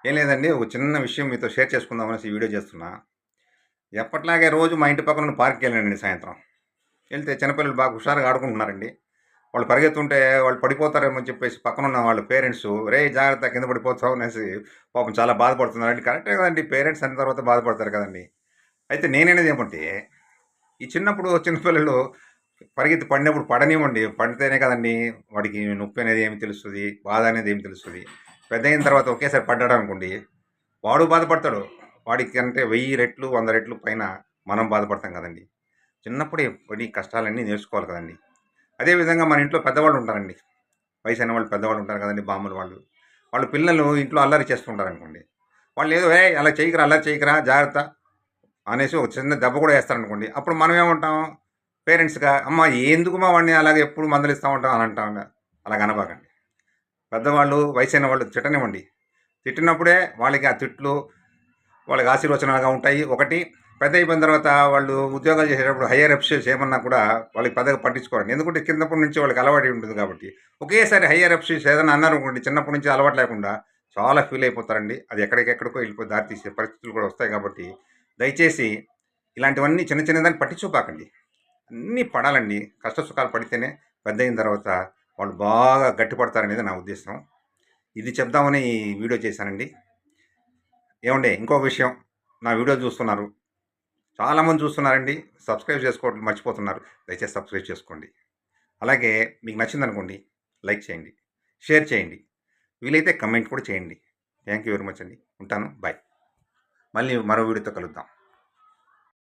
ఏం లేదండి. ఒక చిన్న విషయం మీతో షేర్ చేసుకుందామనేసి ఈ వీడియో చేస్తున్నా. ఎప్పటిలాగే రోజు మా ఇంటి పక్కన ఉన్న పార్క్‌కెళ్ళానండి సాయంత్రం. ఎళ్తే చిన్నపిల్లలు బాగా హుషారుగా ఆడుకుంటున్నారండి. వాళ్ళు పరిగెత్తుంటే వాళ్ళు పడిపోతారేమో అని చెప్పేసి పక్కనున్న వాళ్ళ పేరెంట్సు "రేయ్! జాగ్రత్త కింద పడిపోతావు" అనేసి పాపం చాలా బాధపడుతున్నారండి. కరెక్టే కదండీ! పేరెంట్స్ అన్న తర్వాత బాధపడతారు కదండీ! అయితే నేననేది ఏమంటే, ఈ చిన్నప్పుడు చిన్నపిల్లలు పరిగెత్తి పడినప్పుడు పడనివ్వండి. పడితేనే కదండీ వాడికి నొప్పి అనేది ఏమి తెలుస్తది, బాధ అనేది ఏమి తెలుస్తది. పెద్దయిన తర్వాత ఒకేసారి పడ్డాడనుకోండి వాడు బాధపడతాడు. వాడికి అంటే 1000 రెట్లు, 100 రెట్లు పైన మనం బాధపడతాం కదండీ! చిన్నప్పుడే పడి కష్టాలన్నీ నేర్చుకోవాలి కదండీ! అదే విధంగా మన ఇంట్లో పెద్దవాళ్ళు ఉంటారండి. వయసైన వాళ్ళు పెద్దవాళ్ళు ఉంటారు కదండీ! బామ్మలు వాళ్ళు. వాళ్ళ పిల్లలు ఇంట్లో అల్లరి చేస్తుంటారనుకోండి. వాళ్ళేదో "ఏయ్! అలా చేయకురా, అల్లరి చేయకురా జాగ్రత్త" అనేసి ఒక చిన్న దెబ్బ కూడా ఏస్తారనుకోండి. అప్పుడు మనం ఏమంటాం? పేరెంట్స్‌గా "అమ్మ ఎందుకుమా వాడిని అలాగే ఎప్పుడు మందలిస్తా ఉంటావు" అని అంటాం. అలాగ అనబాకండి. పెద్దవాళ్ళు, వయసైన వాళ్ళు తిట్టనివ్వండి. తిట్టినప్పుడే వాళ్ళకి ఆ తిట్లు వాళ్ళకి ఆశీర్వచనాలుగా ఉంటాయి. ఒకటి పెద్ద అయిపోయిన తర్వాత వాళ్ళు ఉద్యోగాలు చేసేటప్పుడు హైయర్ అఫీషియల్స్ ఏమన్నా కూడా వాళ్ళకి పెద్దగా పట్టించుకోరండి. ఎందుకంటే కిందప్పటి నుంచి వాళ్ళకి అలవాటు ఉంటుంది కాబట్టి. ఒకేసారి హైయర్ అఫీషియల్స్ ఏదైనా అన్నారనుకోండి చిన్నప్పటి నుంచి అలవాటు లేకుండా చాలా ఫీల్ అయిపోతారండి. అది ఎక్కడికెక్కడికో వెళ్ళిపోయి దారి తీసే పరిస్థితులు కూడా వస్తాయి కాబట్టి దయచేసి ఇలాంటివన్నీ చిన్న చిన్నదాన్ని పట్టించుకోకండి. అన్నీ పడాలండి. కష్ట సుఖాలు పడితేనే పెద్దయిన తర్వాత వాళ్ళు బాగా గట్టిపడతారనేది నా ఉద్దేశం. ఇది చెప్దామని ఈ వీడియో చేశానండి. ఏవండీ ఇంకో విషయం నా వీడియో చూస్తున్నారు. చాలామంది చూస్తున్నారండి. సబ్స్క్రైబ్ చేసుకోవడం మర్చిపోతున్నారు. దయచేసి సబ్స్క్రైబ్ చేసుకోండి. అలాగే మీకు నచ్చిందనుకోండి లైక్ చేయండి. షేర్ చేయండి. వీలైతే కమెంట్ కూడా చేయండి. థ్యాంక్ యూ వెరీ మచ్ అండి. ఉంటాను. బాయ్. మళ్ళీ మరో వీడియోతో కలుద్దాం.